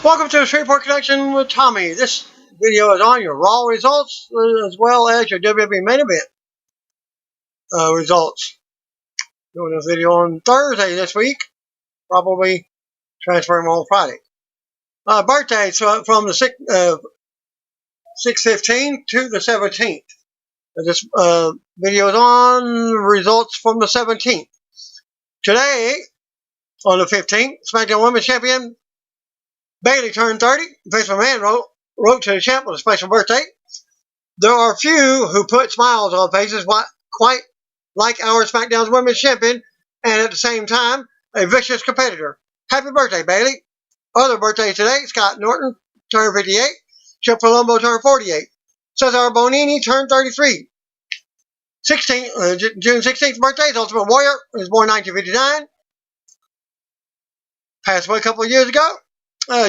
Welcome to the Shreveport Connection with Tommy. This video is on your Raw results as well as your WWE main event results. Doing this video on Thursday this week, probably transferring on Friday. Birthdays from the 6/15 to the 17th. This video is on results from the 17th. Today, on the 15th, SmackDown Women's Champion Bayley turned 30. Vince McMahon wrote to the champ with a special birthday. There are few who put smiles on faces quite like our SmackDown's Women's Champion, and at the same time, a vicious competitor. Happy birthday, Bayley. Other birthdays today: Scott Norton turned 58. Chip Palumbo turned 48. Cesar Bonini turned 33. June 16th birthday is Ultimate Warrior. He was born 1959. Passed away a couple of years ago.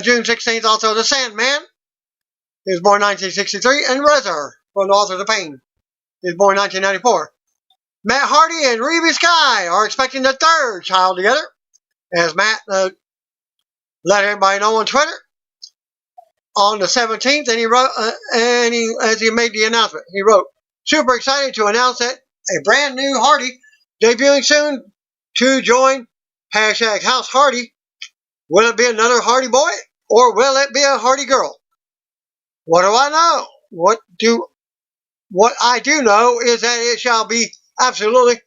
June 16th, also the Sandman. He was born 1963. And Rezar, from the Authors of Pain. He was born 1994. Matt Hardy and Reby Sky are expecting the third child together. As Matt let everybody know on Twitter on the 17th, and he wrote, as he made the announcement, he wrote, "Super excited to announce that a brand new Hardy debuting soon to join #House Hardy. Will it be another Hardy boy, or will it be a Hardy girl? What do I know? What I do know is that it shall be absolutely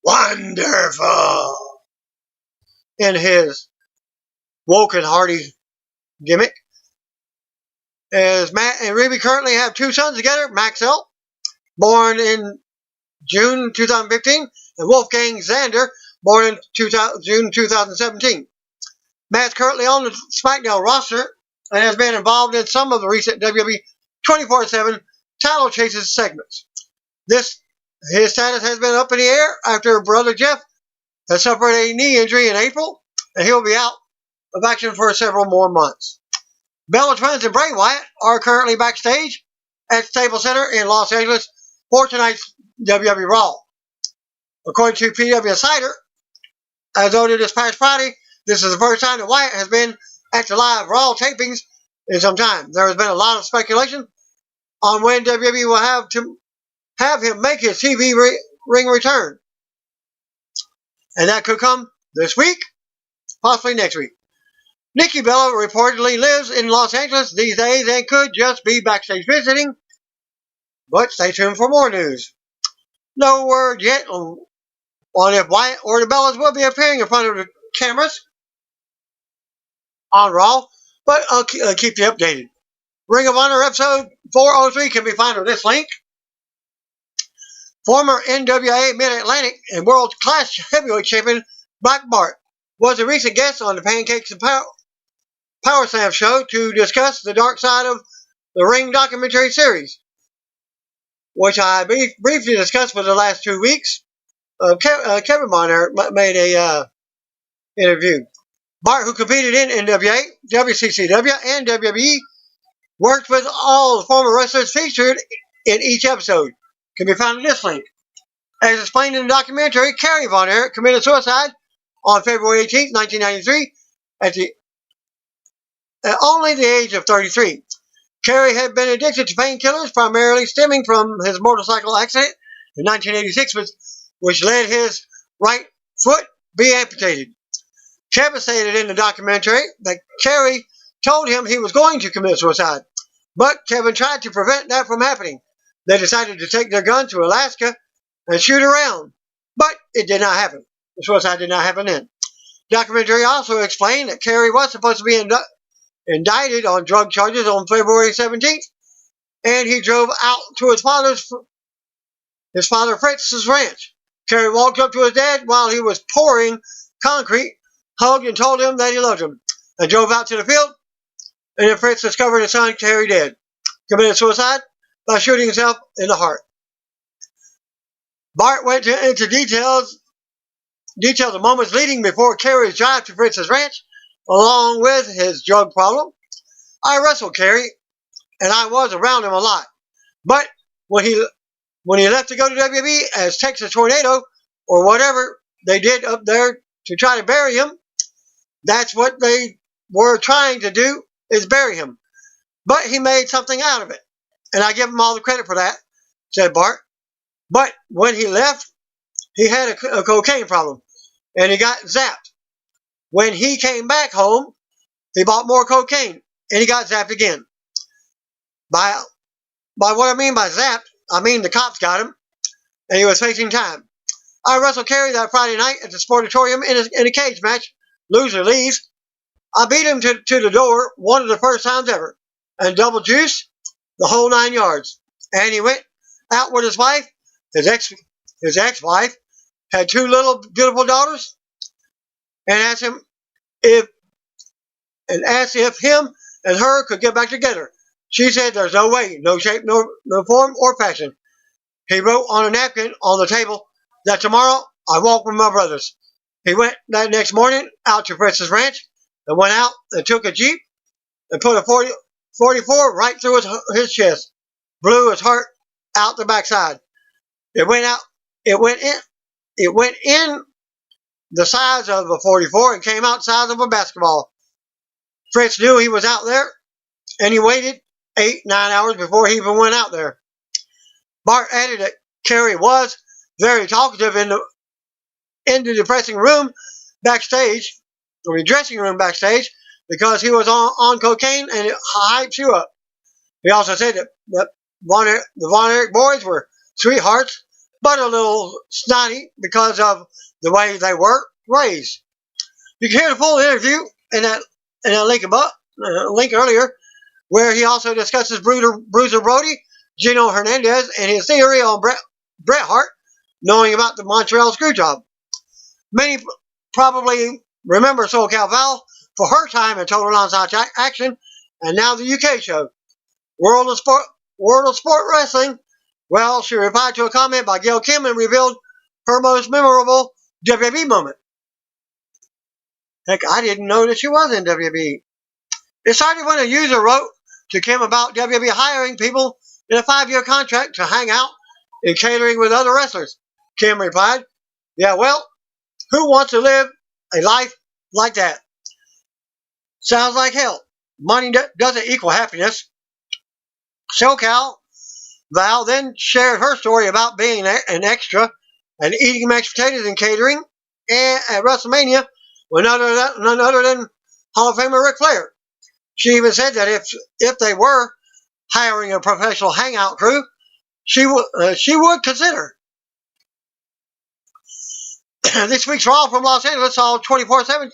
wonderful." In his Woken Hardy gimmick. As Matt and Reby currently have two sons together, Maxwell, born in June 2015, and Wolfgang Xander, born in June 2017. Matt's currently on the SmackDown roster and has been involved in some of the recent WWE 24/7 title chases segments. His status has been up in the air after brother Jeff has suffered a knee injury in April, and he'll be out of action for several more months. Bella Twins and Bray Wyatt are currently backstage at Staples Center in Los Angeles for tonight's WWE Raw. According to PW Insider, as noted this past Friday, this is the first time that Wyatt has been at the live Raw tapings in some time. There has been a lot of speculation on when WWE will have him make his TV ring return. And that could come this week, possibly next week. Nikki Bella reportedly lives in Los Angeles these days and could just be backstage visiting, but stay tuned for more news. No word yet on if Wyatt or the Bellas will be appearing in front of the cameras on Raw, but I'll keep you updated. Ring of Honor episode 403 can be found on this link. Former NWA Mid-Atlantic and World Class Heavyweight Champion Black Bart was a recent guest on the Pancakes and Power Slam show to discuss the dark side of the Ring documentary series, which I briefly discussed for the last 2 weeks. Kevin Bonner made a interview. Bart, who competed in NWA, WCCW, and WWE, worked with all the former wrestlers featured in each episode. Can be found in this link. As explained in the documentary, Kerry Von Erich committed suicide on February 18, 1993, at only the age of 33. Kerry had been addicted to painkillers, primarily stemming from his motorcycle accident in 1986, which led his right foot be amputated. Kevin stated in the documentary that Kerry told him he was going to commit suicide, but Kevin tried to prevent that from happening. They decided to take their gun to Alaska and shoot around, but it did not happen. The suicide did not happen then. The documentary also explained that Kerry was supposed to be indicted on drug charges on February 17th, and he drove out to his father Fritz's ranch. Kerry walked up to his dad while he was pouring concrete, hugged and told him that he loved him, and drove out to the field, and then Fritz discovered his son Kerry dead. Committed suicide by shooting himself in the heart. Bart went into details of moments leading before Kerry's drive to Fritz's ranch, along with his drug problem. "I wrestled Kerry, and I was around him a lot. But when he left to go to WWE as Texas Tornado, or whatever they did up there to try to bury him, that's what they were trying to do is bury him. But he made something out of it, and I give him all the credit for that, said Bart. But when he left, he had a cocaine problem, and he got zapped. When he came back home, he bought more cocaine, and he got zapped again. By what I mean by zapped, I mean the cops got him, and he was facing time. I wrestled Kerry that Friday night at the Sportatorium in a cage match. Loser leaves. I beat him to the door one of the first times ever, and double juice the whole 9 yards. And he went out with his wife. His ex-wife had 2 little beautiful daughters, and asked if him and her could get back together. She said there's no way, no shape, no form or fashion. He wrote on a napkin on the table that tomorrow I walk with my brothers. He went that next morning out to Fritz's ranch and went out and took a Jeep and put a 44 right through his chest, blew his heart out the backside. It went in the size of a 44 and came out the size of a basketball. Fritz knew he was out there, and he waited 8-9 hours before he even went out there. Bart added that Kerry was very talkative in the dressing room backstage, because he was on cocaine and it hypes you up. He also said that the Von Erich boys were sweethearts, but a little snotty because of the way they were raised. You can hear the full interview in that link earlier, where he also discusses Bruiser Brody, Gino Hernandez, and his theory on Bret Hart knowing about the Montreal Screwjob. Many probably remember SoCal Val for her time in Total Nonstop Action, and now the UK show, World of Sport Wrestling. Well, she replied to a comment by Gail Kim and revealed her most memorable WWE moment. Heck, I didn't know that she was in WWE. It started when a user wrote to Kim about WWE hiring people in a 5-year contract to hang out in catering with other wrestlers. Kim replied, "Yeah, well, who wants to live a life like that? Sounds like hell. Money doesn't equal happiness." SoCal Val then shared her story about being an extra and eating mashed potatoes and catering at WrestleMania with none other than Hall of Famer Ric Flair. She even said that if they were hiring a professional hangout crew, she would consider. This week's Raw from Los Angeles saw 24/7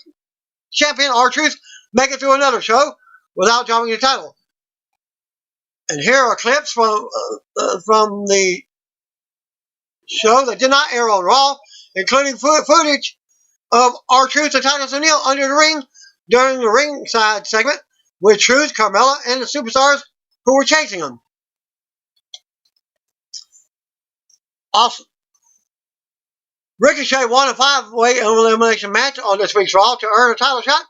champion R-Truth make it through another show without dropping the title. And here are clips from the show that did not air on Raw, including footage of R-Truth and Titus O'Neil under the ring during the ringside segment with Truth, Carmella, and the superstars who were chasing them. Awesome. Ricochet won a 5-way elimination match on this week's Raw to earn a title shot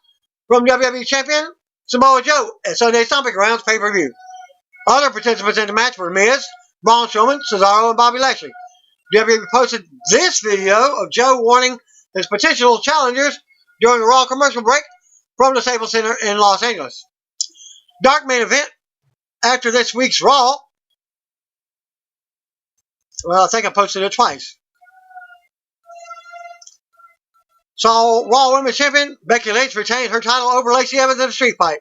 from WWE Champion Samoa Joe at Sunday's Stomping Grounds pay-per-view. Other participants in the match were Miz, Braun Strowman, Cesaro, and Bobby Lashley. WWE posted this video of Joe warning his potential challengers during a Raw commercial break from the Staples Center in Los Angeles. Dark main event after this week's Raw. Well, I think I posted it twice. Saw Raw Women's Champion Becky Lynch retain her title over Lacey Evans in a street fight.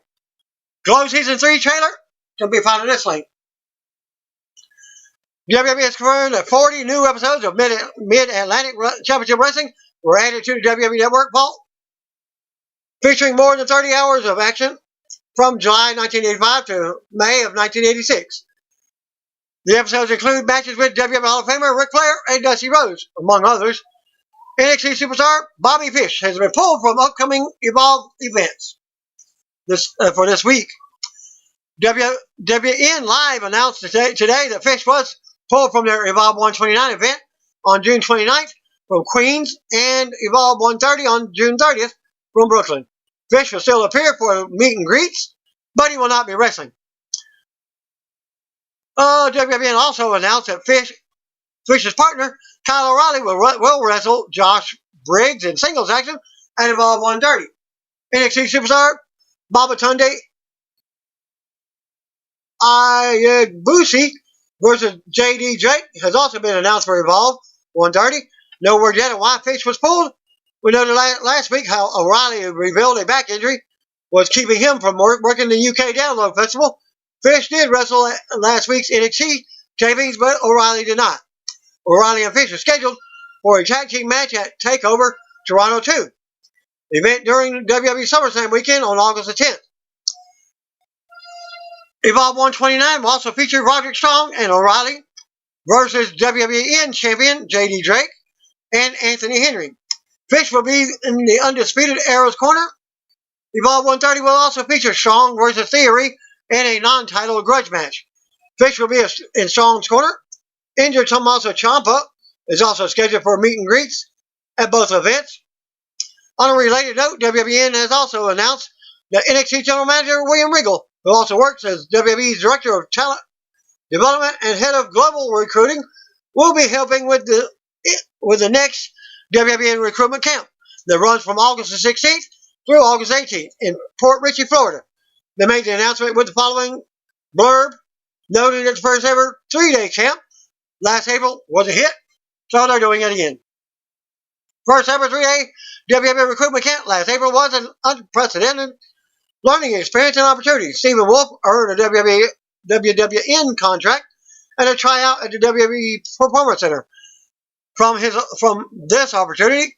Glow Season 3 trailer can be found in this link. WWE has confirmed that 40 new episodes of Mid-Atlantic Championship Wrestling were added to the WWE Network vault, featuring more than 30 hours of action from July 1985 to May of 1986. The episodes include matches with WWE Hall of Famer Ric Flair and Dusty Rhodes, among others. NXT superstar Bobby Fish has been pulled from upcoming Evolve events for this week. WWN Live announced today that Fish was pulled from their Evolve 129 event on June 29th from Queens and Evolve 130 on June 30th from Brooklyn. Fish will still appear for meet and greets, but he will not be wrestling. WWN also announced that Fish's partner, Kyle O'Reilly, will wrestle Josh Briggs in singles action at Evolve 130. NXT superstar Baba Tunde Iagbusi versus J.D. Drake has also been announced for Evolve 130. No word yet on why Fish was pulled. We noted last week how O'Reilly revealed a back injury was keeping him from working the UK Download Festival. Fish did wrestle at last week's NXT tapings, but O'Reilly did not. O'Reilly and Fish are scheduled for a tag team match at TakeOver Toronto 2, the event during WWE SummerSlam weekend on August the 10th. Evolve 129 will also feature Roderick Strong and O'Reilly versus WWE champion J.D. Drake and Anthony Henry. Fish will be in the Undisputed Era's corner. Evolve 130 will also feature Strong versus Theory in a non-title grudge match. Fish will be in Strong's corner. Injured Tommaso Ciampa is also scheduled for meet and greets at both events. On a related note, WWN has also announced that NXT General Manager William Regal, who also works as WWE's Director of Talent Development and Head of Global Recruiting, will be helping with the next WWN recruitment camp that runs from August the 16th through August 18th in Port Richey, Florida. They made the announcement with the following blurb, noting that the first ever 3-day camp last April was a hit, so they're doing it again. First ever 3-day WWE recruitment camp last April was an unprecedented learning experience and opportunity. Stephen Wolf earned a WWN contract and a tryout at the WWE Performance Center. From this opportunity,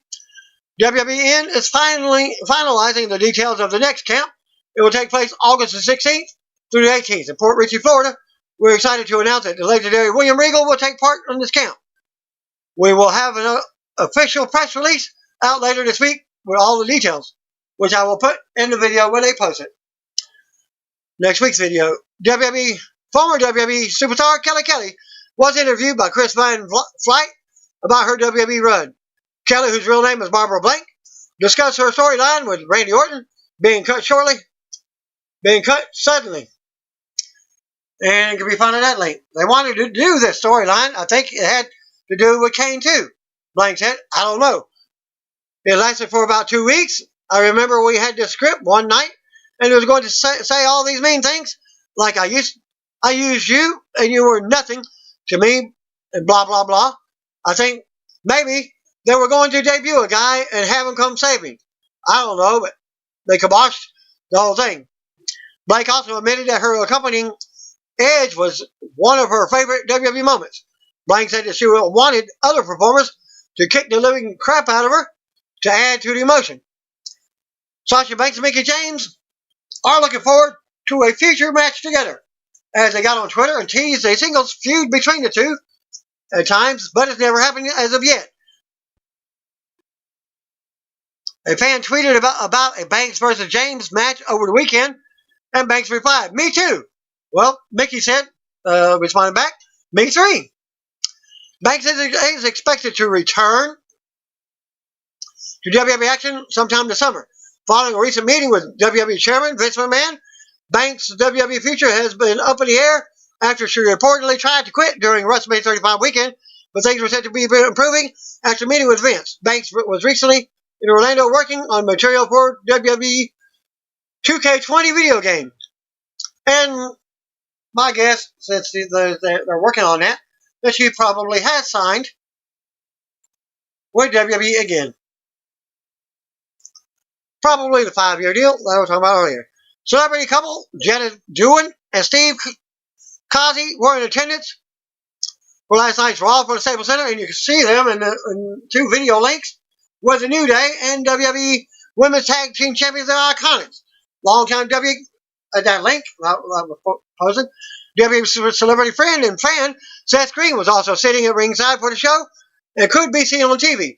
WWN is finalizing the details of the next camp. It will take place August the 16th through the 18th in Port Richey, Florida. We're excited to announce that the legendary William Regal will take part in this camp. We will have an official press release out later this week with all the details, which I will put in the video when they post it. Next week's video, former WWE superstar Kelly was interviewed by Chris Van Flight about her WWE run. Kelly, whose real name is Barbara Blank, discussed her storyline with Randy Orton being cut suddenly. And it can be found in that link. They wanted to do this storyline. I think it had to do with Kane too. Blank said, I don't know. It lasted for about 2 weeks. I remember we had this script one night, and it was going to say all these mean things, like I used you, and you were nothing to me, and blah, blah, blah. I think maybe they were going to debut a guy and have him come save me. I don't know, but they kiboshed the whole thing. Blake also admitted that her accompanying Edge was one of her favorite WWE moments. Blank said that she wanted other performers to kick the living crap out of her to add to the emotion. Sasha Banks and Mickie James are looking forward to a future match together, as they got on Twitter and teased a singles feud between the two at times, but it's never happened as of yet. A fan tweeted about a Banks versus James match over the weekend, and Banks replied, "Me too." Well, Mickie said, responding back, "Me three." Banks is expected to return to WWE action sometime this summer. Following a recent meeting with WWE Chairman Vince McMahon, Banks' WWE future has been up in the air after she reportedly tried to quit during WrestleMania 35 weekend, but things were said to be improving after meeting with Vince. Banks was recently in Orlando working on material for WWE 2K20 video game. And my guess, since they're working on that she probably has signed with WWE again. Probably the 5-year deal that I was talking about earlier. Celebrity couple Jenna Dewan and Steve Kazi were in attendance for last night's Raw for the Staples Center, and you can see them in 2 video links with the New Day and WWE Women's Tag Team Champions. They're iconics. Longtime WWE at that link I was posting. WWE celebrity friend and fan Seth Green was also sitting at ringside for the show and could be seen on TV.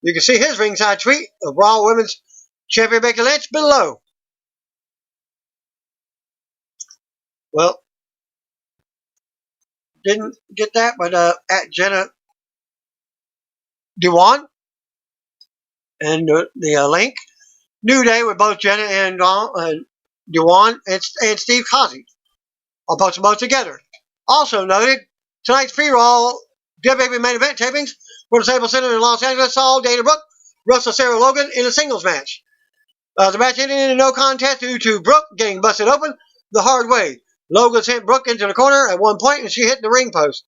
You can see his ringside tweet of Raw Women's Champion Becky Lynch below. Well, didn't get that, but at Jenna Dewan and the link, New Day with both Jenna and Dewan and Steve Kazi. I'll post them both together. Also noted, tonight's pre-Raw WWE main event tapings for the Staples Center in Los Angeles saw Dana Brooke wrestle Sarah Logan in a singles match. The match ended in a no contest due to Brooke getting busted open the hard way. Logan sent Brooke into the corner at one point, and she hit the ring post.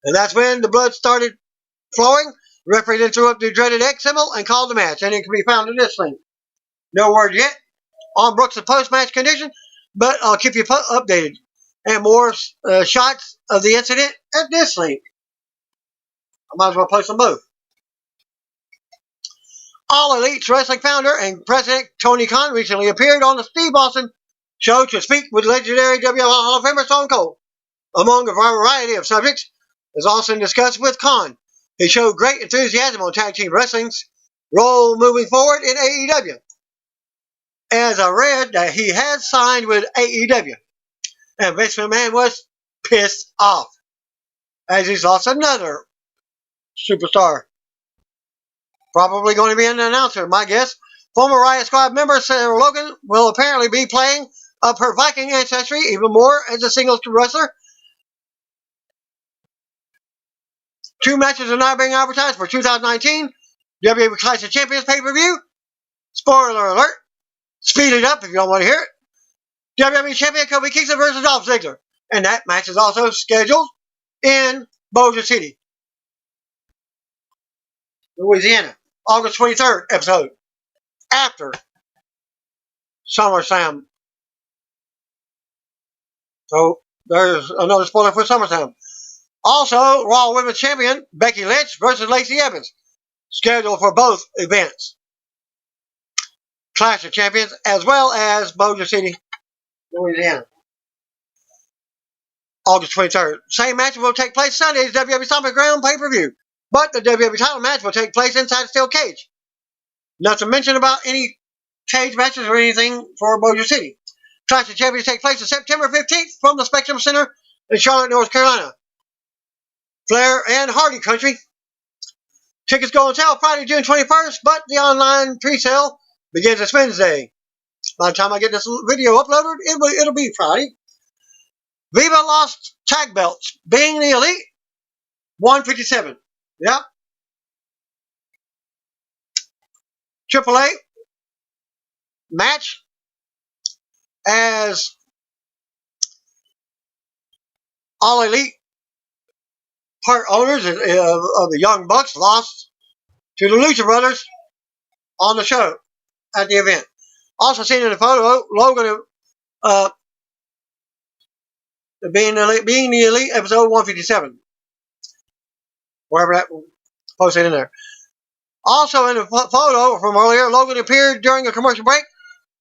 And that's when the blood started flowing. The referee then threw up the dreaded X symbol and called the match. And it can be found in this link. No word yet on Brooks' post-match condition, but I'll keep you updated. And more shots of the incident at this link. I might as well post them both. All Elite's wrestling founder and president Tony Khan recently appeared on the Steve Austin show to speak with legendary WWF Hall of Famer Stone Cold. Among a variety of subjects, as Austin discussed with Khan, he showed great enthusiasm on tag team wrestling's role moving forward in AEW. As I read that he has signed with AEW, and Vince McMahon was pissed off, as he's lost another superstar. Probably going to be an announcer, my guess. Former Riot Squad member Sarah Logan will apparently be playing up her Viking ancestry even more as a singles wrestler. 2 matches are now being advertised for 2019 WWE Clash of Champions pay-per-view. Spoiler alert. Speed it up if you don't want to hear it. WWE Champion Kofi Kingston versus Dolph Ziggler. And that match is also scheduled in Bossier City, Louisiana. August 23rd episode. After SummerSlam. So, there's another spoiler for SummerSlam. Also, Raw Women's Champion Becky Lynch versus Lacey Evans. Scheduled for both events. Clash of Champions as well as Bossier City, Louisiana. August 23rd. Same match will take place Sunday's WWE Stomping Ground pay-per-view. But the WWE title match will take place inside a steel cage. Nothing mentioned about any cage matches or anything for Bossier City. Clash of Champions take place on September 15th from the Spectrum Center in Charlotte, North Carolina. Flair and Hardy Country. Tickets go on sale Friday, June 21st, but the online pre-sale begins this Wednesday. By the time I get this video uploaded, it'll be Friday. Viva lost tag belts, being the Elite 157. Yep. AAA match as All Elite part owners of the Young Bucks lost to the Lucha Brothers on the show at the event. Also seen in the photo, Logan being the Elite episode 157. Wherever that posted in there. Also in the photo from earlier, Logan appeared during a commercial break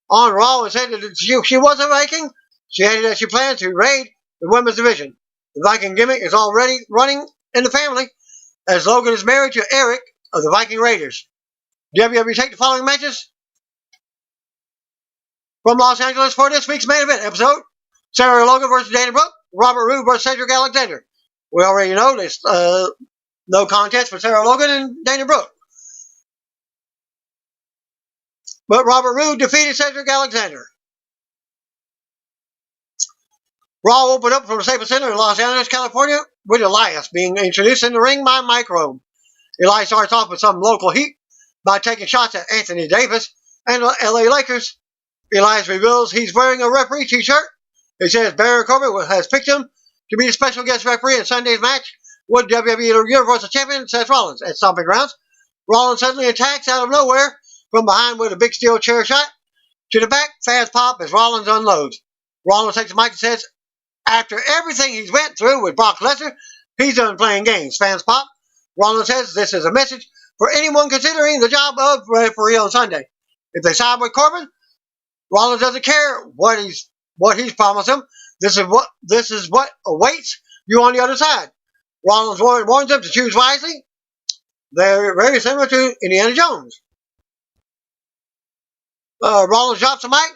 on Raw and said that she wasn't Viking. She added that she planned to raid the women's division. The Viking gimmick is already running in the family, as Logan is married to Eric of the Viking Raiders. WWE take the following matches from Los Angeles for this week's main event episode. Sarah Logan versus Dana Brooke. Robert Roode versus Cedric Alexander. We already know this. No contest for Sarah Logan and Dana Brooke. But Robert Roode defeated Cedric Alexander. Raw opened up from the Staples Center in Los Angeles, California, with Elias being introduced in the ring by Mike Rome. Elias starts off with some local heat by taking shots at Anthony Davis and the LA Lakers. Elias reveals he's wearing a referee t-shirt. He says Baron Corbin has picked him to be the special guest referee in Sunday's match with WWE Universal Champion Seth Rollins at Stomping Grounds. Rollins suddenly attacks out of nowhere from behind with a big steel chair shot. To the back, fans pop as Rollins unloads. Rollins takes the mic and says, after everything he's went through with Brock Lesnar, he's done playing games. Fans pop. Rollins says this is a message for anyone considering the job of referee on Sunday. If they side with Corbin, Rollins doesn't care what he's promised him. This is what awaits you on the other side. Rollins warns them to choose wisely. They're very similar to Indiana Jones. Rollins drops the mic.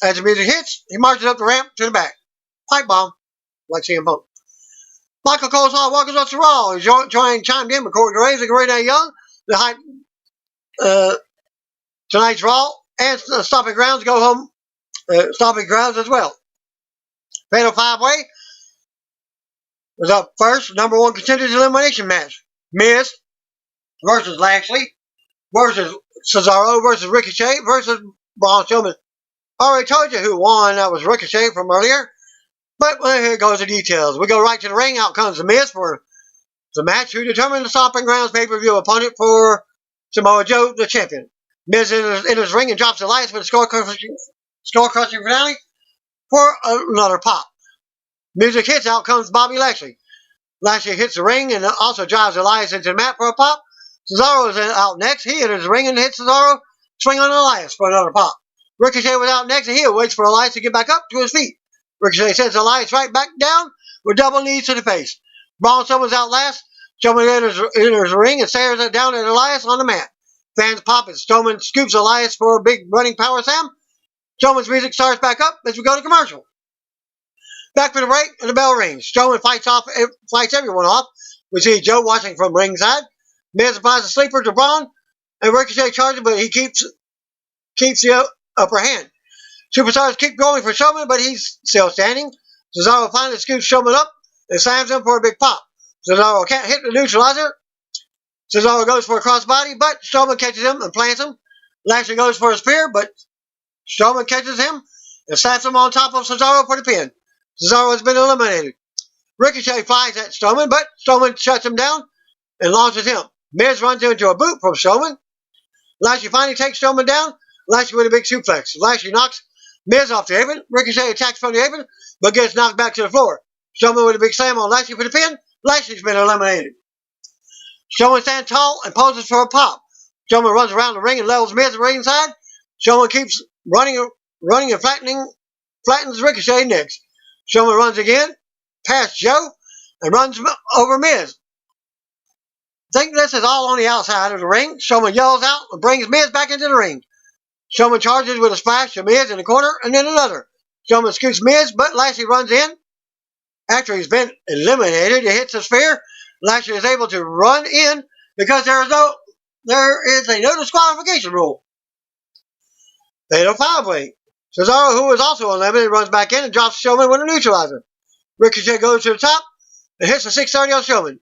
As the music hits, he marches up the ramp to the back. Pipe bomb, like CM Punk. Michael Cole's Hall welcomes us to Raw. He chimed in with Corey Graves and Renee Young. The hype tonight's Raw and Stomping Grounds go home. Stomping Grounds as well. Fatal 5-way was up first. Number 1 contenders elimination match. Miz versus Lashley versus Cesaro versus Ricochet versus Braun Strowman. Already told you who won. That was Ricochet from earlier. But well, here goes the details. We go right to the ring. Out comes The Miz for the match who determined the Stomping Grounds pay-per-view opponent for Samoa Joe, the champion. Miz in his ring and drops Elias with a score-crushing finale for another pop. Music hits. Out comes Bobby Lashley. Lashley hits the ring and also drives Elias into the mat for a pop. Cesaro is out next. He enters the ring and hits Cesaro. Swing on Elias for another pop. Ricochet was out next and he waits for Elias to get back up to his feet. Ricochet sends Elias right back down with double knees to the face. Braun Strowman's out last. Strowman enters the ring and stares down at Elias on the mat. Fans pop as Strowman scoops Elias for a big running power slam. Strowman's music starts back up as we go to commercial. Back for the break and the bell rings. Strowman fights everyone off. We see Joe watching from ringside. Miz applies a sleeper to Braun and Ricochet charges, but he keeps the upper hand. Superstars keep going for Strowman, but he's still standing. Cesaro finally scoops Strowman up and slams him for a big pop. Cesaro can't hit the neutralizer. Cesaro goes for a crossbody, but Strowman catches him and plants him. Lashley goes for a spear, but Strowman catches him and slaps him on top of Cesaro for the pin. Cesaro has been eliminated. Ricochet flies at Strowman, but Strowman shuts him down and launches him. Miz runs into a boot from Strowman. Lashley finally takes Strowman down. Lashley with a big suplex. Lashley knocks Miz off the apron. Ricochet attacks from the apron, but gets knocked back to the floor. Strowman with a big slam on Lashley for the pin. Lashley's been eliminated. Strowman stands tall and poses for a pop. Strowman runs around the ring and levels Miz at the ringside. Strowman keeps running and flattens Ricochet next. Strowman runs again, past Joe, and runs over Miz. I think this is all on the outside of the ring. Strowman yells out and brings Miz back into the ring. Strowman charges with a splash to Miz in the corner and then another. Strowman scoots Miz, but Lashley runs in. After he's been eliminated, he hits a spear. Lashley is able to run in because there is a no disqualification rule. Fatal 5-way. Cesaro, who is also eliminated, runs back in and drops Strowman with a neutralizer. Ricochet goes to the top and hits a 630 on Strowman.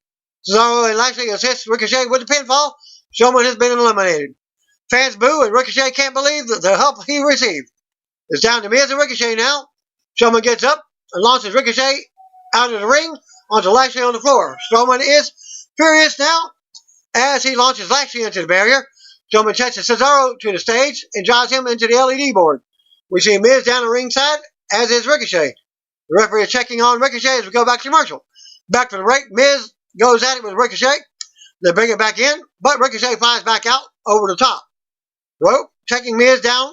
Cesaro and Lashley assist Ricochet with the pinfall. Strowman has been eliminated. Fans boo and Ricochet can't believe the help he received. It's down to Miz and Ricochet now. Strowman gets up and launches Ricochet out of the ring onto Lashley on the floor. Strowman is furious now as he launches Lashley into the barrier. Strowman chases Cesaro to the stage and drives him into the LED board. We see Miz down the ringside, as is Ricochet. The referee is checking on Ricochet as we go back to commercial. Back for the break, Miz goes at it with Ricochet. They bring it back in, but Ricochet flies back out over the top rope, taking Miz down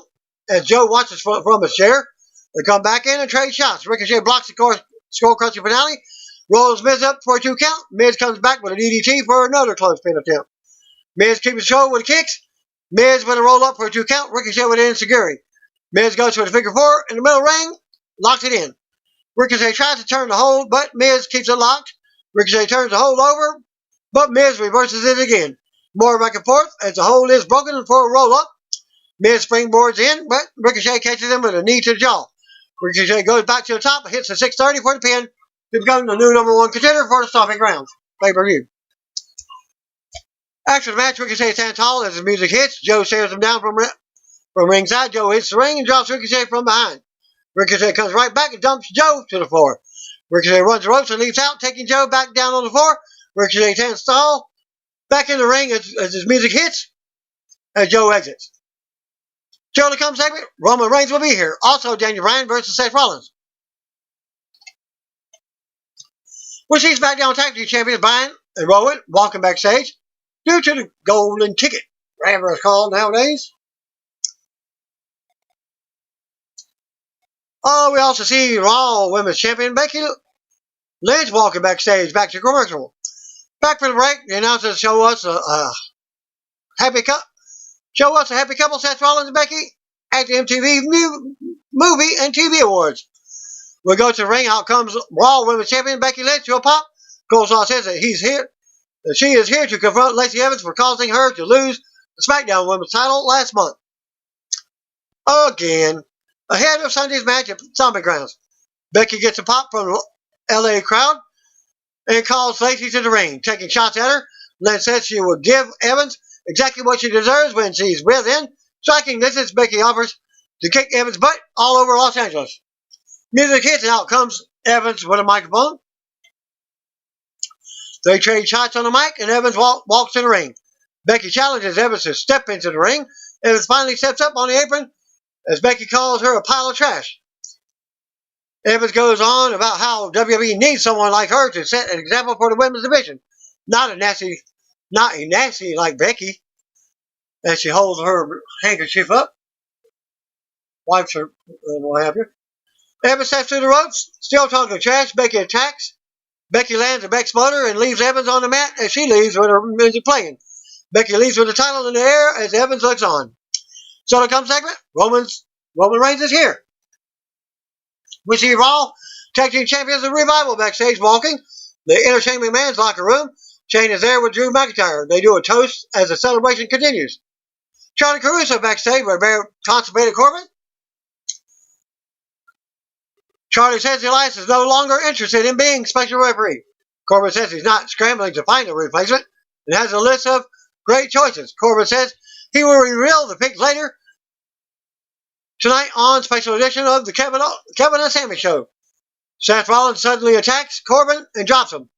as Joe watches from his chair. They come back in and trade shots. Ricochet blocks the skull-crushing finale, rolls Miz up for a 2 count. Miz comes back with a DDT for another clothespin attempt. Miz keeps control with kicks. Miz with a roll up for a 2 count. Ricochet with an enziguri. Miz goes for the figure 4 in the middle ring, locks it in. Ricochet tries to turn the hold, but Miz keeps it locked. Ricochet turns the hold over, but Miz reverses it again. More back and forth as the hold is broken for a roll up. Miz springboards in, but Ricochet catches him with a knee to the jaw. Ricochet goes back to the top and hits a 630 for the pin to become the new number 1 contender for the Stomping Grounds pay-per-view. After the match, Ricochet stands tall as the music hits. Joe stares him down from ringside. Joe hits the ring and drops Ricochet from behind. Ricochet comes right back and dumps Joe to the floor. Ricochet runs the ropes and leaps out, taking Joe back down on the floor. Ricochet stands tall back in the ring as his music hits as Joe exits. Joe to come segment, Roman Reigns will be here. Also, Daniel Bryan versus Seth Rollins. We see SmackDown Tag Team Champions Bryan and Rowan walking backstage due to the golden ticket, whatever it's called nowadays. We also see Raw Women's Champion Becky Lynch walking backstage, back to commercial. Back for the break, the announcers show us a happy couple, Seth Rollins and Becky, at the MTV Movie and TV Awards. We go to the ring. Out comes Raw Women's Champion Becky Lynch to a pop. Coleslaw says that she is here to confront Lacey Evans for causing her to lose the SmackDown Women's title last month. Again, ahead of Sunday's match at Stomping Grounds, Becky gets a pop from the LA crowd and calls Lacey to the ring, taking shots at her. Lynch says she will give Evans exactly what she deserves when she's within striking distance. Becky offers to kick Evans' butt all over Los Angeles. Music hits and out comes Evans with a microphone. They trade shots on the mic, and Evans walks in the ring. Becky challenges Evans to step into the ring. Evans finally steps up on the apron as Becky calls her a pile of trash. Evans goes on about how WWE needs someone like her to set an example for the women's division. Not a nasty like Becky, as she holds her handkerchief up, wipes her, what have you. Evans steps through the ropes, still talking trash. Becky attacks. Becky lands a back splitter and leaves Evans on the mat as she leaves with her music playing. Becky leaves with the title in the air as Evans looks on. So the come segment, Roman Reigns is here. We see Raw Tag Team Champions of Revival backstage walking. They enter Shane McMahon's locker room. Shane is there with Drew McIntyre. They do a toast as the celebration continues. Charlie Caruso backstage with constipated Corbin. Charlie says Elias is no longer interested in being special referee. Corbin says he's not scrambling to find a replacement and has a list of great choices. Corbin says he will reveal the picks later tonight on special edition of the Kevin and Sammy Show. Seth Rollins suddenly attacks Corbin and drops him.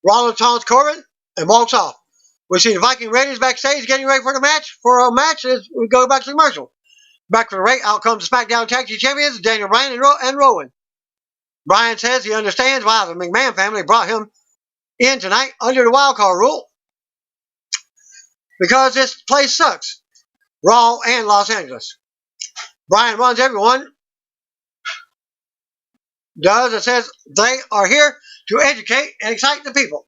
Rollins taunts Corbin and walks off. We see the Viking Raiders backstage getting ready for a match as we go back to the commercial. Back for the break, out comes the SmackDown Tag Team Champions, Daniel Bryan and Rowan. Bryan says he understands why the McMahon family brought him in tonight under the wildcard rule. Because this place sucks. Raw and Los Angeles. Bryan runs everyone. Does and says they are here to educate and excite the people.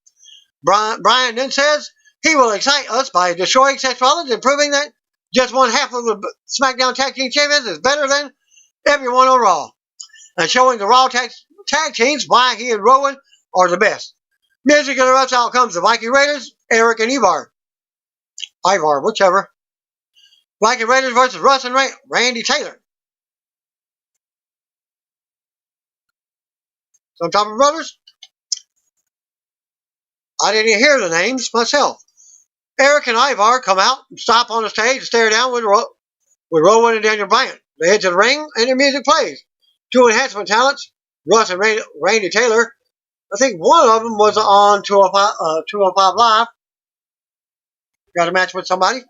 Bryan then says he will excite us by destroying Seth Rollins and proving that just one half of the SmackDown Tag Team Champions is better than everyone on Raw. And showing the Raw tag teams why he and Rowan are the best. Music interrupts, out comes the Viking Raiders, Eric and Ivar, whichever. Viking Raiders versus Russ and Randy Taylor. Some type of brothers. I didn't hear the names myself. Eric and Ivar come out and stop on the stage and stare down with Rowan and Daniel Bryan. They head to the ring and their music plays. Two enhancement talents, Russ and Randy Taylor. I think one of them was on 205 Live. Got a match with somebody.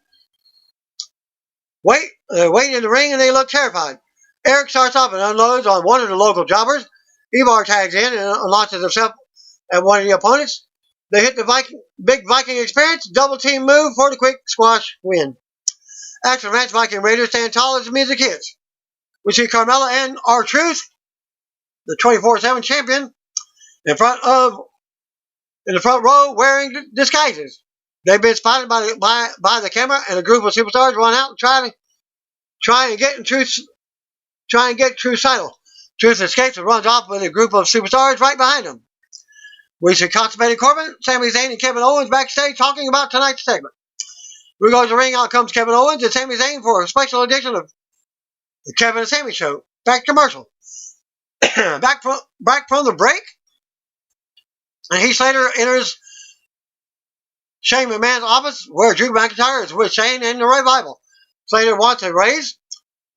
Wait in the ring and they look terrified. Eric starts off and unloads on one of the local jobbers. Ivar tags in and launches himself at one of the opponents. They hit the big Viking experience, double team move for the quick squash win. After the match, Viking Raiders stand tall as the music hits. We see Carmella and R-Truth, the 24/7 champion, in the front row wearing disguises. They've been spotted by the camera, and a group of superstars run out and try and get Truth's title. Truth escapes and runs off with a group of superstars right behind him. We see constipated Corbin, Sami Zayn, and Kevin Owens backstage talking about tonight's segment. We go to the ring, out comes Kevin Owens and Sami Zayn for a special edition of the Kevin and Sammy Show. Back to commercial. back from the break, and Heath Slater enters Shane McMahon's office where Drew McIntyre is with Shane and the Revival. Slater wants a raise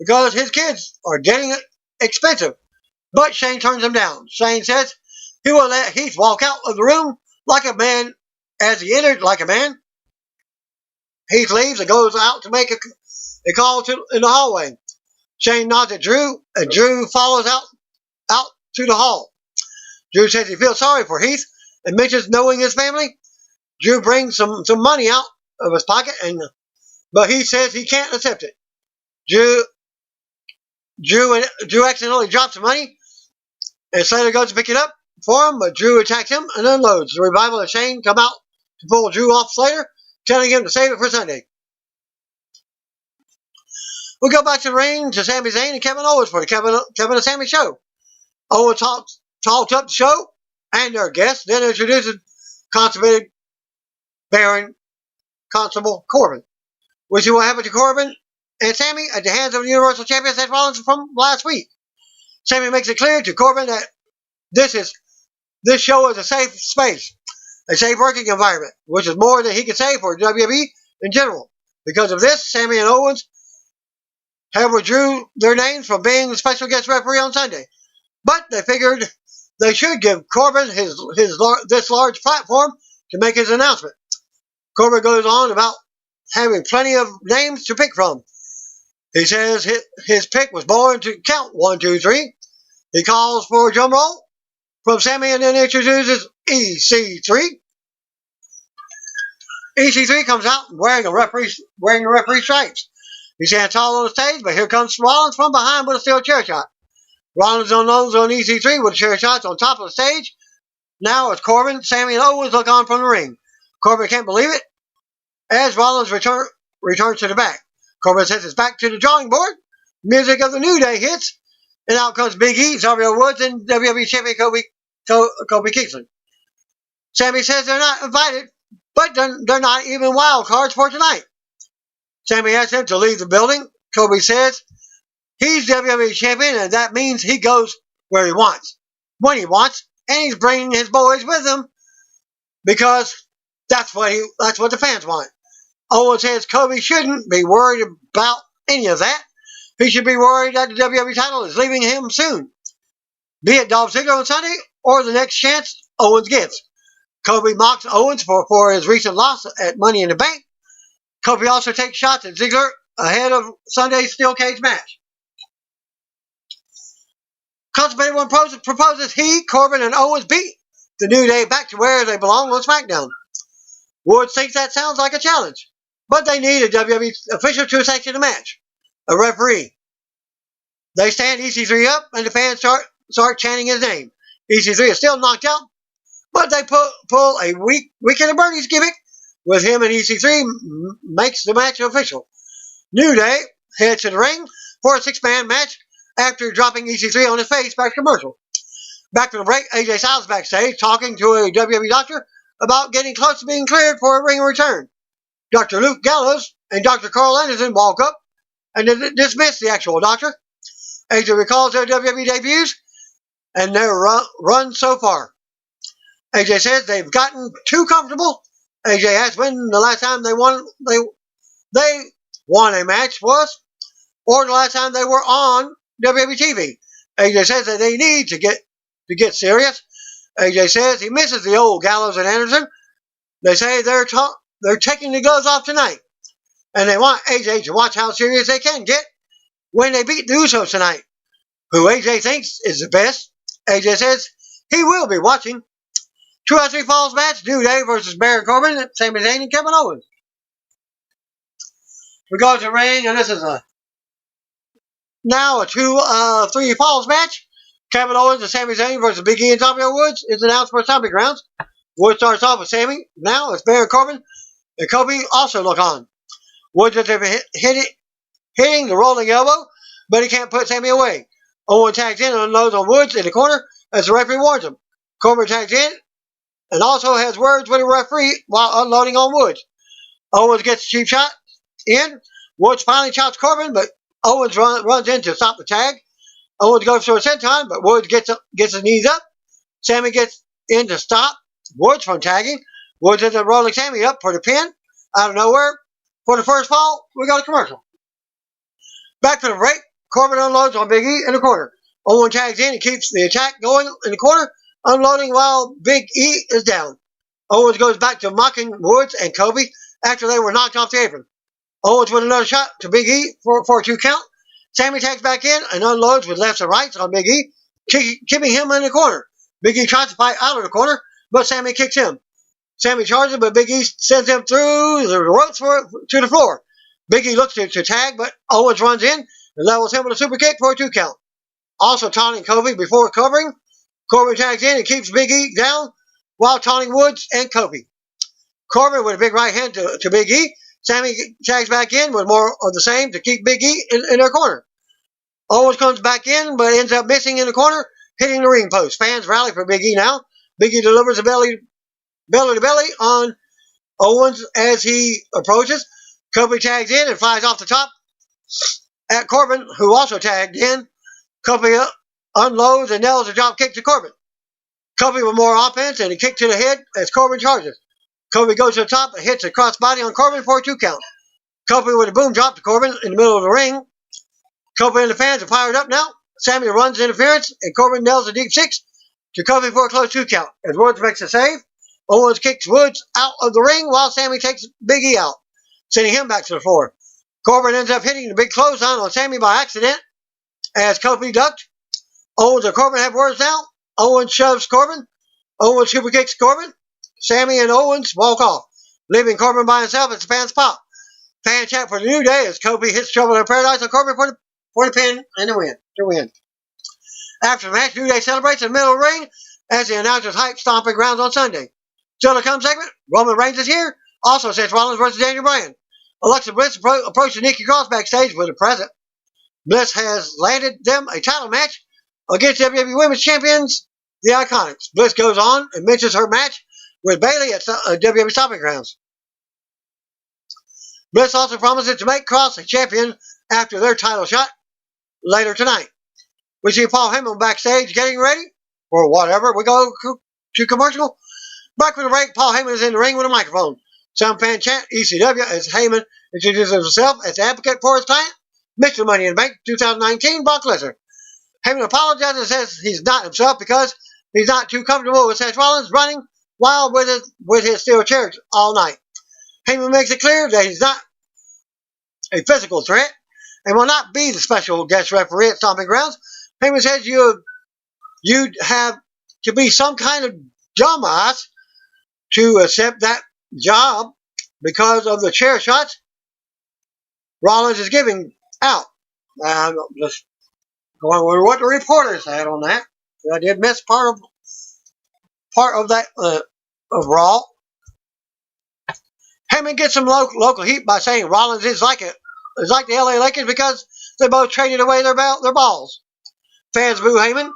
because his kids are getting expensive, but Shane turns him down. Shane says he will let Heath walk out of the room like a man as he entered like a man. Heath leaves and goes out to make a call in the hallway. Shane nods at Drew, and Drew follows out to the hall. Drew says he feels sorry for Heath and mentions knowing his family. Drew brings some money out of his pocket, but he says he can't accept it. Drew accidentally drops the money, and Slater goes to pick it up for him, but Drew attacks him and unloads. The Revival and Shane come out to pull Drew off Slater, telling him to save it for Sunday. We go back to the ring to Sami Zayn and Kevin Owens for the Kevin and Sammy Show. Owens talks up the show and their guests, then introduces constipated Baron Constable Corbin. We see what happened to Corbin and Sammy at the hands of the Universal Champion Seth Rollins from last week. Sammy makes it clear to Corbin that this show is a safe space, a safe working environment, which is more than he can say for WWE in general. Because of this, Sammy and Owens have withdrew their names from being the special guest referee on Sunday. But they figured they should give Corbin this large platform to make his announcement. Corbin goes on about having plenty of names to pick from. He says his pick was born to count 1, 2, 3. He calls for a drum roll from Sammy and then introduces EC3. EC3 comes out wearing a referee stripes. He stands tall on the stage, but here comes Rollins from behind with a steel chair shot. Rollins unloads on EC3 with chair shots on top of the stage. Now as Corbin, Sammy, and Owens look on from the ring. Corbin can't believe it as Rollins returns to the back. Corbin sets his back to the drawing board. Music of the New Day hits, and out comes Big E, Xavier Woods, and WWE Champion Kofi Kingston. Sammy says they're not invited, but they're not even wild cards for tonight. Sammy asks him to leave the building. Kofi says he's WWE Champion, and that means he goes where he wants, when he wants, and he's bringing his boys with him because that's what the fans want. Owens says Kofi shouldn't be worried about any of that. He should be worried that the WWE title is leaving him soon, be it Dolph Ziggler on Sunday or the next chance Owens gets. Kofi mocks Owens for his recent loss at Money in the Bank. Kofi also takes shots at Ziggler ahead of Sunday's steel cage match. Constipated One proposes he, Corbin, and Owens beat the New Day back to where they belong on SmackDown. Woods thinks that sounds like a challenge, but they need a WWE official to sanction the match, a referee. They stand EC3 up, and the fans start chanting his name. EC3 is still knocked out, but they pull a Weekend at Bernie's gimmick with him, and EC3 makes the match official. New Day heads to the ring for a 6-man match after dropping EC3 on his face back to commercial. Back from the break, AJ Styles backstage talking to a WWE doctor about getting close to being cleared for a ring return. Dr. Luke Gallows and Dr. Carl Anderson walk up and dismiss the actual doctor. AJ recalls their WWE debuts and their run so far. AJ says they've gotten too comfortable. AJ asks when the last time they won a match was, or the last time they were on WWE TV. AJ says that they need to get serious. AJ says he misses the old Gallows and Anderson. They say they're taking the gloves off tonight, and they want AJ to watch how serious they can get when they beat the Usos tonight, who AJ thinks is the best. AJ says he will be watching. 2 out of 3 falls match, New Day versus Baron Corbin, Sami Zayn, and Kevin Owens. We go to the ring, and this is now a 2 out of 3 falls match. Kevin Owens and Sami Zayn versus Big E and Xavier Woods is announced for Stomping Grounds. Woods starts off with Sami. Now it's Baron Corbin and Kofi also look on. Woods is hitting the rolling elbow, but he can't put Sami away. Owens tags in and unloads on Woods in the corner as the referee warns him. Corbin tags in and also has words with the referee while unloading on Woods. Owens gets a cheap shot in. Woods finally chops Corbin, but Owens runs in to stop the tag. Owens goes for a senton, but Woods gets his knees up. Sami gets in to stop Woods from tagging. Woods ends up rolling Sami up for the pin out of nowhere. For the first fall, we got a commercial. Back to the break, Corbin unloads on Big E in the corner. Owens tags in and keeps the attack going in the corner, unloading while Big E is down. Owens goes back to mocking Woods and Kofi after they were knocked off the apron. Owens with another shot to Big E for a 2 count. Sami tags back in and unloads with lefts and rights on Big E, keeping him in the corner. Big E tries to fight out of the corner, but Sami kicks him. Sami charges, but Big E sends him through the ropes to the floor. Big E looks to tag, but Owens runs in and levels him with a super kick for a 2 count. Also taunting Kofi before covering. Corbin tags in and keeps Big E down while taunting Woods and Kofi. Corbin with a big right hand to Big E. Sami tags back in with more of the same to keep Big E in their corner. Owens comes back in, but ends up missing in the corner, hitting the ring post. Fans rally for Big E now. Big E delivers a belly to belly on Owens as he approaches. Kofi tags in and flies off the top at Corbin, who also tagged in. Kofi unloads and nails a drop kick to Corbin. Kofi with more offense and a kick to the head as Corbin charges. Kofi goes to the top and hits a crossbody on Corbin for a 2 count. Kofi with a boom drop to Corbin in the middle of the ring. Kofi and the fans are fired up now Sammy runs interference, and Corbin nails a deep six to Kofi for a close 2 count. As Woods makes a save, Owens kicks Woods out of the ring while Sammy takes Big E out, sending him back to the floor. Corbin ends up hitting the big clothesline on Sammy by accident as Kofi ducked. Owens and Corbin have words now. Owens shoves Corbin. Owens super kicks Corbin. Sammy and Owens walk off, leaving Corbin by himself as the fans pop. Fan chant for the New Day as Kofi hits Trouble in Paradise on Corbin for the pin and the win. After the match, New Day celebrates in the middle of the ring as the announcers hype Stomping Grounds on Sunday. Still to come segment, Roman Reigns is here. Also Seth Rollins versus Daniel Bryan. Alexa Bliss approaches Nikki Cross backstage with a present. Bliss has landed them a title match against WWE Women's Champions, the Iconics. Bliss goes on and mentions her match with Bayley at WWE Stomping Grounds. Bliss also promises to make Cross a champion after their title shot later tonight. We see Paul Heyman backstage getting ready for whatever. We go to commercial. Back from the break, Paul Heyman is in the ring with a microphone. Some fan chant ECW as Heyman introduces himself as the advocate for his client, Mr. Money in the Bank 2019, Brock Lesnar. Heyman apologizes and says he's not himself because he's not too comfortable with Seth Rollins running wild with his steel chair all night. Heyman makes it clear that he's not a physical threat and will not be the special guest referee at Stomping Grounds. Heyman says you'd have to be some kind of dumbass to accept that job because of the chair shots Rollins is giving out. I'm just going with what the reporters had on that. I did miss part of that of Raw. Heyman gets some local heat by saying Rollins is like the LA Lakers because they both traded away their balls. Fans boo Heyman.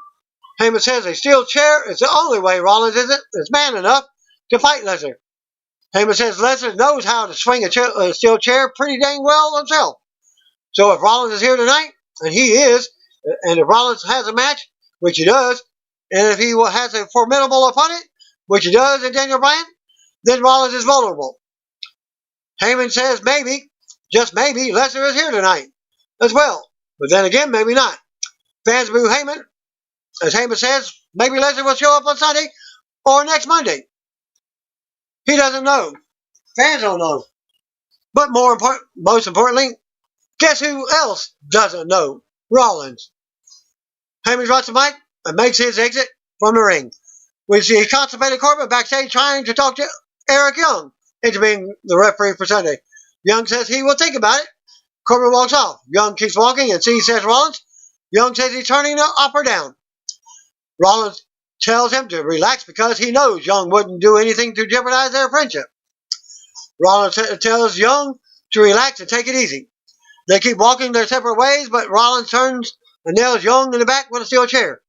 Heyman says a steel chair is the only way Rollins is man enough to fight Lesnar. Heyman says Lesnar knows how to swing a steel chair pretty dang well himself. So if Rollins is here tonight, and he is, and if Rollins has a match, which he does, and if he has a formidable opponent, which he does in Daniel Bryan, then Rollins is vulnerable. Heyman says maybe, just maybe, Lesnar is here tonight as well. But then again, maybe not. Fans boo Heyman. As Heyman says, maybe Lesnar will show up on Sunday or next Monday. He doesn't know. Fans don't know. But most importantly, guess who else doesn't know? Rollins. Heyman drops the mic and makes his exit from the ring. We see constipated Corbin backstage trying to talk to Eric Young into being the referee for Sunday. Young says he will think about it. Corbin walks off. Young keeps walking and sees Seth Rollins. Young says he's turning the upper down. Rollins tells him to relax because he knows Young wouldn't do anything to jeopardize their friendship. Rollins tells Young to relax and take it easy. They keep walking their separate ways, but Rollins turns and nails Young in the back with a steel chair.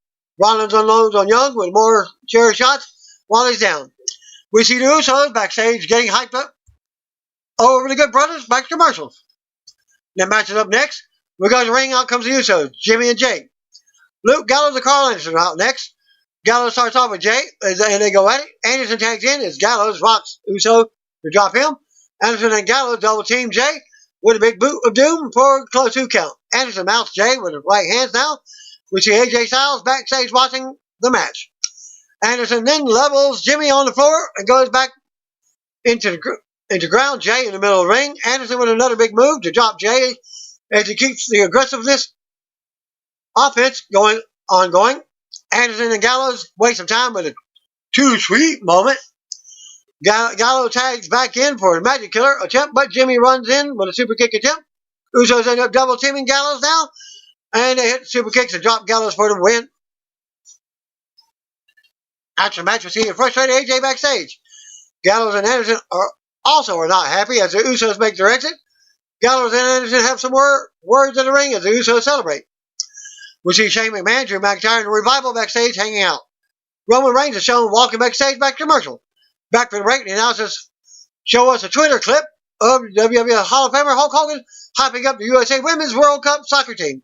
Rollins unloads on Young with more chair shots while he's down. We see the Usos backstage getting hyped up over the Good Brothers back to commercials. That matches up next. We go to the ring, out comes the Usos, Jimmy and Jay. Luke Gallows and Carl Anderson are out next. Gallows starts off with Jay, and they go at it. Anderson tags in as Gallows rocks Uso to drop him. Anderson and Gallows double team Jay with a big boot of doom for a close 2 count. Anderson mounts Jay with his right hands now. We see AJ Styles backstage watching the match. Anderson then levels Jimmy on the floor and goes back into ground Jay in the middle of the ring. Anderson with another big move to drop Jay as he keeps the aggressiveness offense ongoing. Anderson and Gallows waste some time with a too sweet moment. Gallows tags back in for a Magic Killer attempt, but Jimmy runs in with a super kick attempt. Usos end up double teaming Gallows now, and they hit super kicks and drop Gallows for the win. After the match, we see a frustrated AJ backstage. Gallows and Anderson are not happy as the Usos make their exit. Gallows and Anderson have some words in the ring as the Usos celebrate. We see Shane McMahon, Drew McIntyre, and the Revival backstage hanging out. Roman Reigns is shown walking backstage back to commercial. Back for the break, the announcers show us a Twitter clip of WWE Hall of Famer Hulk Hogan hyping up the USA Women's World Cup soccer team.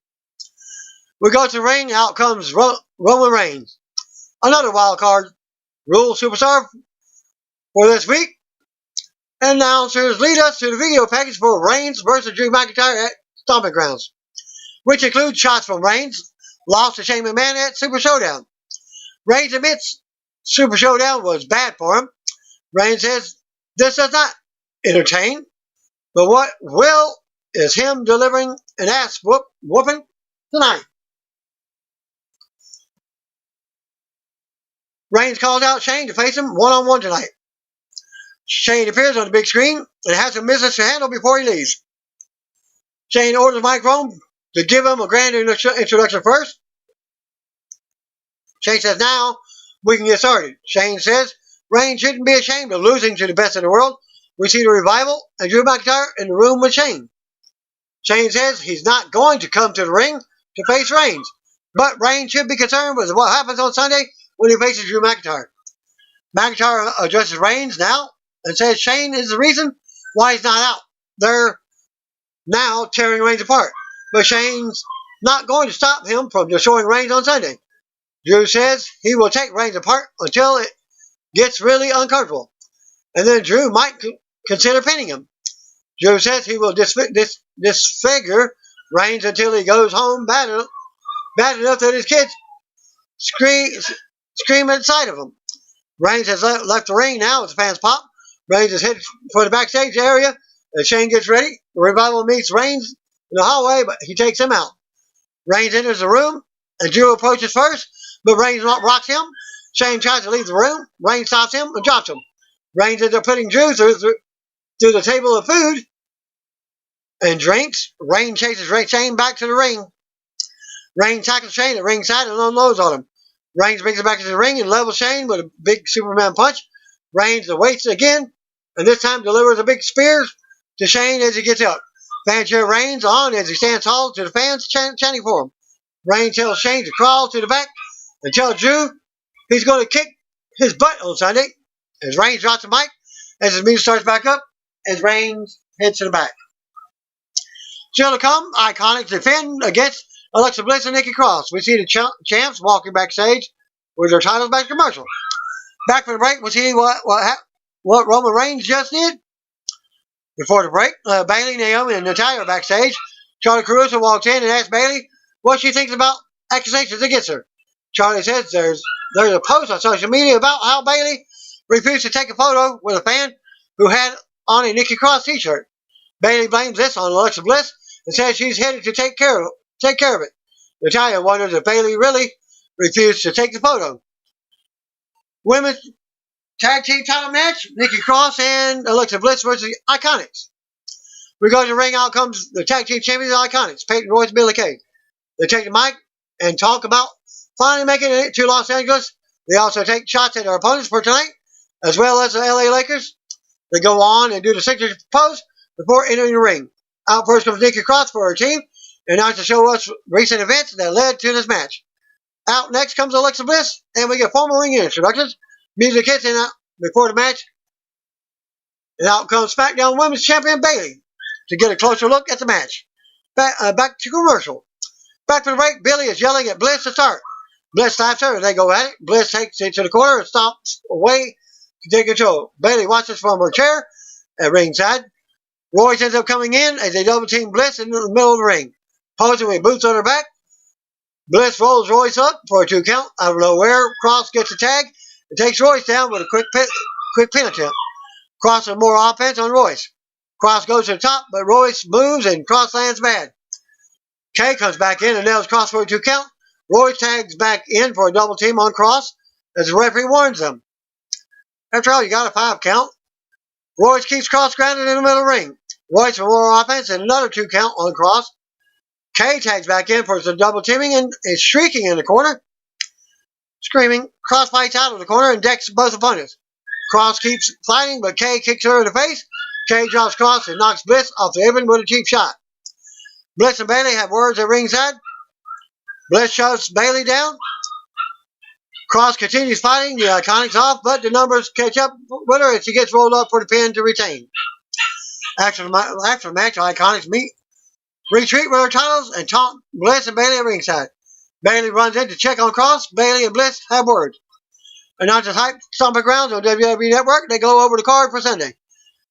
We go to the ring, out comes Roman Reigns. Another wild card rule superstar for this week. Announcers lead us to the video package for Reigns versus Drew McIntyre at Stomping Grounds, which includes shots from Reigns lost to Shane McMahon at Super Showdown. Reigns admits Super Showdown was bad for him. Reigns says this does not entertain, but what will is him delivering an ass whooping tonight. Reigns calls out Shane to face him one-on-one tonight. Shane appears on the big screen and has some business to handle before he leaves. Shane orders Mike Rome to give him a grand introduction first. Shane says, now we can get started. Shane says Reigns shouldn't be ashamed of losing to the best in the world. We see the Revival and Drew McIntyre in the room with Shane. Shane says he's not going to come to the ring to face Reigns, but Reigns should be concerned with what happens on Sunday when he faces Drew McIntyre. McIntyre addresses Reigns now and says Shane is the reason why he's not out. They're now tearing Reigns apart, but Shane's not going to stop him from destroying Reigns on Sunday. Drew says he will take Reigns apart until it gets really uncomfortable, and then Drew might consider pinning him. Drew says he will disfigure Reigns until he goes home bad enough that his kids scream at the sight of him. Reigns has left the ring now as the fans pop. Reigns is headed for the backstage area as Shane gets ready. The Revival meets Reigns in the hallway, but he takes him out. Reigns enters the room, and Drew approaches first, but Reigns rocks him. Shane tries to leave the room. Reigns stops him and drops him. Reigns ends up putting Drew through the table of food and drinks. Reigns chases Shane back to the ring. Reigns tackles Shane at ringside and unloads on him. Reigns brings him back to the ring and levels Shane with a big Superman punch. Reigns awaits again, and this time delivers a big spear to Shane as he gets up. Fans cheer Reigns on as he stands tall to the fans chanting for him. Reigns tells Shane to crawl to the back and tell Drew he's going to kick his butt on Sunday. As Reigns drops the mic, as his music starts back up, as Reigns heads to the back. Still to come, Iconics defend against Alexa Bliss and Nikki Cross. We see the champs walking backstage with their titles back to commercial. Back from the break, we see what Roman Reigns just did. Before the break, Bayley, Naomi, and Natalya are backstage. Charlie Caruso walks in and asks Bayley what she thinks about accusations against her. Charlie says there's a post on social media about how Bayley refused to take a photo with a fan who had on a Nikki Cross t-shirt. Bayley blames this on Alexa Bliss and says she's headed to take care of it. Natalya wonders if Bayley really refused to take the photo. Women's tag team title match, Nikki Cross and Alexa Bliss versus Iconics. We go to the ring, out comes the tag team champions Iconics, Peyton Royce and Billie Kay. They take the mic and talk about finally making it to Los Angeles. They also take shots at their opponents for tonight, as well as the LA Lakers. They go on and do the signature pose before entering the ring. Out first comes Nikki Cross for her team, and now to show us recent events that led to this match. Out next comes Alexa Bliss, and we get formal ring introductions. Music hits in out before the match. And out comes SmackDown Women's Champion Bayley to get a closer look at the match. Back to commercial. Back from the break, Billy is yelling at Bliss to start. Bliss slaps her and they go at it. Bliss takes it to the corner and stops away to take control. Bayley watches from her chair at ringside. Royce ends up coming in as they double team Bliss in the middle of the ring. Posing with boots on her back. Bliss rolls Royce up for a 2 count out of nowhere. Cross gets a tag and takes Royce down with a quick pin attempt. Cross with more offense on Royce. Cross goes to the top, but Royce moves and Cross lands bad. Kay comes back in and nails Cross for a 2 count. Royce tags back in for a double team on Cross as the referee warns them. After all, you got a 5 count. Royce keeps Cross grounded in the middle of the ring. Royce for more offense and another 2 count on Cross. Kay tags back in for some double teaming and is shrieking in the corner. Screaming, Cross fights out of the corner and decks both opponents. Cross keeps fighting, but Kay kicks her in the face. Kay drops Cross and knocks Bliss off the apron with a cheap shot. Bliss and Bayley have words at ringside. Bliss shoves Bayley down. Cross continues fighting the Iconics off, but the numbers catch up with her and she gets rolled up for the pin to retain. After the match, Iconics retreat with her titles and taunt Bliss and Bayley at ringside. Bayley runs in to check on Cross. Bayley and Bliss have words. Announcers hype Stomping Grounds on WWE Network. They go over the card for Sunday.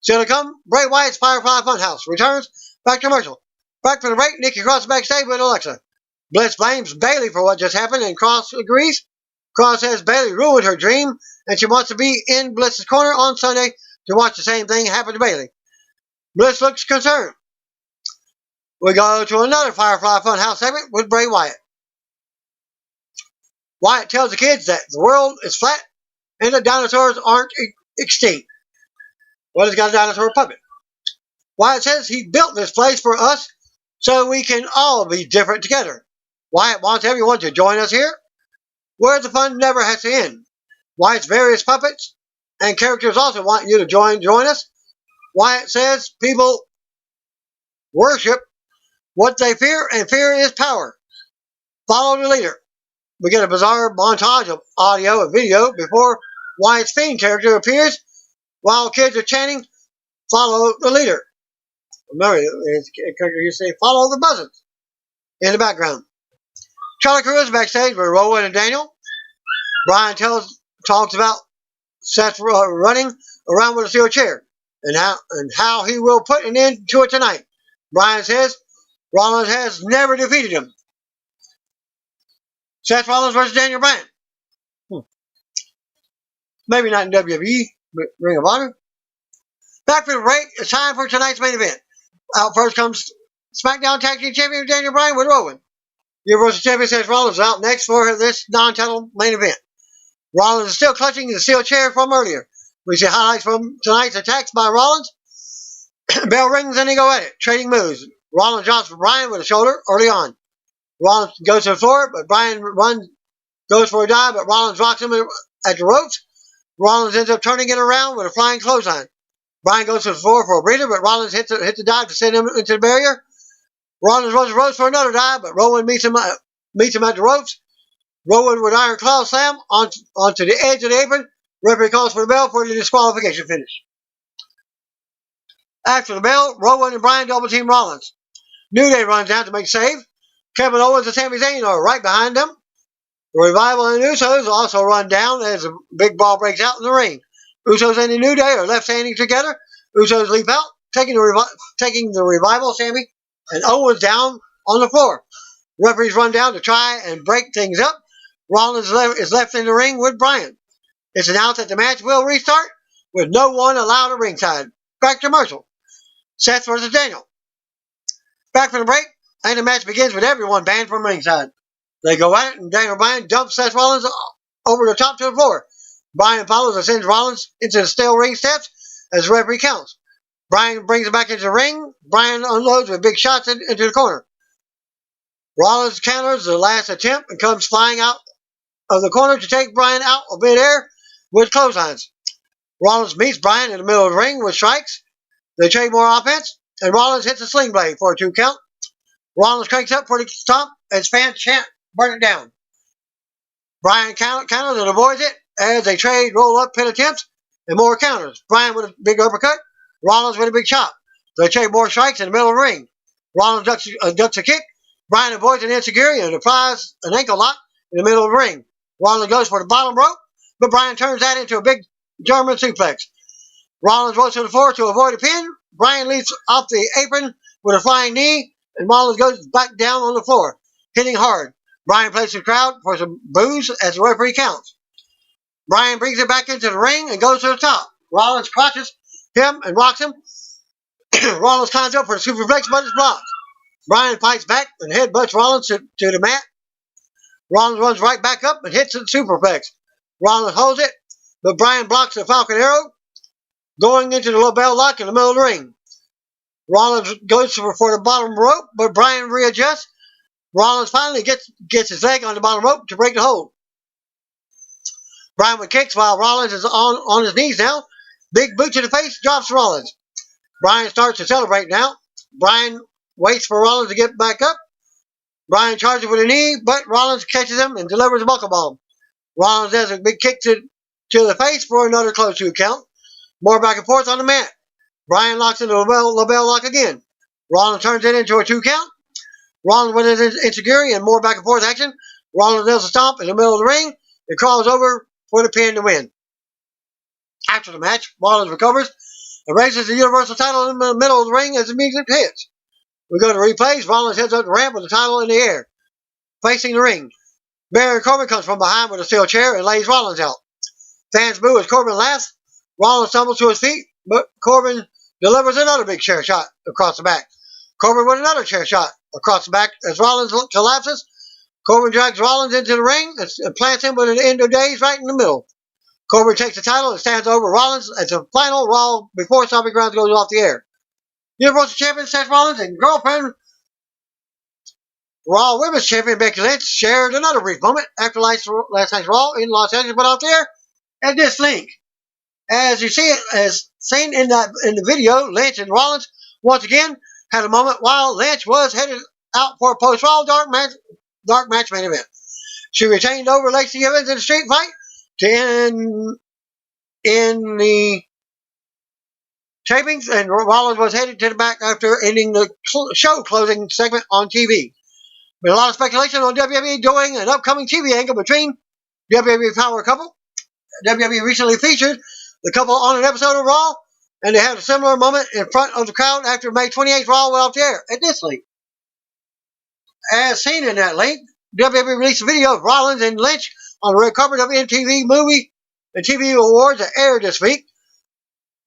Still to come, Bray Wyatt's Firefly Funhouse returns. Back to commercial. Back from the break, Nikki Cross backstage with Alexa. Bliss blames Bayley for what just happened, and Cross agrees. Cross says Bayley ruined her dream, and she wants to be in Bliss's corner on Sunday to watch the same thing happen to Bayley. Bliss looks concerned. We go to another Firefly Funhouse segment with Bray Wyatt. Wyatt tells the kids that the world is flat and the dinosaurs aren't extinct. Well, he's got a dinosaur puppet. Wyatt says he built this place for us so we can all be different together. Wyatt wants everyone to join us here, where the fun never has to end. Wyatt's various puppets and characters also want you to join us. Wyatt says people worship what they fear, and fear is power. Follow the leader. We get a bizarre montage of audio and video before Wyatt's Fiend character appears while kids are chanting, follow the leader. Remember, his character used to say, follow the buzzards in the background. Charlie Crew is backstage with Rowan and Daniel. Brian talks about Seth running around with a steel chair and how he will put an end to it tonight. Brian says Rollins has never defeated him. Seth Rollins versus Daniel Bryan. Maybe not in WWE, but Ring of Honor. Back for the break. It's time for tonight's main event. Out first comes SmackDown Tag Team Champion Daniel Bryan with Rowan. Universal Champion Seth Rollins is out next for this non-title main event. Rollins is still clutching the steel chair from earlier. We see highlights from tonight's attacks by Rollins. Bell rings and they go at it, trading moves. Rollins drops Bryan with a shoulder early on. Rollins goes to the floor, but Bryan goes for a dive, but Rollins rocks him at the ropes. Rollins ends up turning it around with a flying clothesline. Bryan goes to the floor for a breather, but Rollins hits the dive to send him into the barrier. Rollins runs the ropes for another dive, but Rowan meets him at the ropes. Rowan with Iron Claw slam onto the edge of the apron. Referee calls for the bell for the disqualification finish. After the bell, Rowan and Bryan double team Rollins. New Day runs down to make save. Kevin Owens and Sami Zayn are right behind them. The Revival and the Usos also run down as a big brawl breaks out in the ring. Usos and the New Day are left standing together. Usos leap out, taking the Revival, Sami, and Owens down on the floor. Referees run down to try and break things up. Rollins is left in the ring with Bryan. It's announced that the match will restart with no one allowed at ringside. Back to Marshall. Seth versus Daniel. Back from the break, and the match begins with everyone banned from ringside. They go at it, and Daniel Bryan dumps Seth Rollins over the top to the floor. Bryan follows and sends Rollins into the steel ring steps as the referee counts. Bryan brings him back into the ring. Bryan unloads with big shots into the corner. Rollins counters the last attempt and comes flying out of the corner to take Bryan out of midair with clotheslines. Rollins meets Bryan in the middle of the ring with strikes. They trade more offense, and Rollins hits a sling blade for a 2 count. Rollins cranks up for the stomp, and his fans chant, burn it down. Bryan counters and avoids it as they trade roll-up pin attempts and more counters. Bryan with a big uppercut, Rollins with a big chop. They trade more strikes in the middle of the ring. Rollins ducks a kick. Bryan avoids an enziguri and applies an ankle lock in the middle of the ring. Rollins goes for the bottom rope, but Bryan turns that into a big German suplex. Rollins rolls to the floor to avoid a pin. Bryan leaps off the apron with a flying knee, and Rollins goes back down on the floor, hitting hard. Bryan plays the crowd for some boos as the referee counts. Bryan brings it back into the ring and goes to the top. Rollins crotches him and rocks him. Rollins climbs up for the superplex, but it's blocked. Bryan fights back and headbutts Rollins to the mat. Rollins runs right back up and hits the superplex. Rollins holds it, but Bryan blocks the Falcon Arrow, going into the label lock in the middle of the ring. Rollins goes for the bottom rope, but Bryan readjusts. Rollins finally gets his leg on the bottom rope to break the hold. Bryan with kicks while Rollins is on his knees now. Big boot to the face, drops Rollins. Bryan starts to celebrate now. Bryan waits for Rollins to get back up. Bryan charges with a knee, but Rollins catches him and delivers a buckle bomb. Rollins does a big kick to the face for another close 2 count. More back and forth on the mat. Bryan locks into the label lock again. Rollins turns it into a 2 count. Rollins with his enziguri and more back and forth action. Rollins nails a stomp in the middle of the ring and crawls over for the pin to win. After the match, Rollins recovers and raises the Universal title in the middle of the ring as the music hits. We go to replays. Rollins heads up the ramp with the title in the air. facing the ring. Baron Corbin comes from behind with a steel chair and lays Rollins out. Fans boo as Corbin laughs. Rollins stumbles to his feet, but Corbin delivers another big chair shot across the back. Corbin with another chair shot across the back as Rollins collapses. Corbin drags Rollins into the ring and plants him with an end of days right in the middle. Corbin takes the title and stands over Rollins as the final Raw before Stomping Grounds goes off the air. Universal Champion Seth Rollins and girlfriend Raw Women's Champion Becky Lynch shared another brief moment after last night's Raw in Los Angeles went off the air at this link. As you see it, as seen in the video, Lynch and Rollins once again had a moment while Lynch was headed out for a post-Raw dark match main event. She retained over Lacey Evans in a street fight to end in the tapings, and Rollins was headed to the back after ending the show closing segment on TV. With a lot of speculation on WWE doing an upcoming TV angle between WWE Power Couple. WWE recently featured the couple on an episode of Raw, and they had a similar moment in front of the crowd after May 28th Raw went off the air at this link. As seen in that link, WWE released a video of Rollins and Lynch on the red carpet of MTV Movie and TV Awards that aired this week.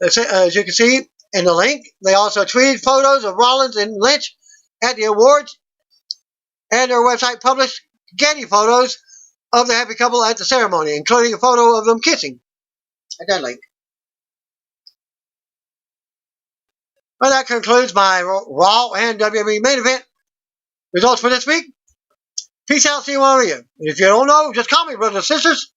As you can see in the link, they also tweeted photos of Rollins and Lynch at the awards, and their website published Getty photos of the happy couple at the ceremony, including a photo of them kissing at that link. Well, that concludes my Raw and WWE main event results for this week. Peace out, see you on you. And if you don't know, just call me, brothers and sisters.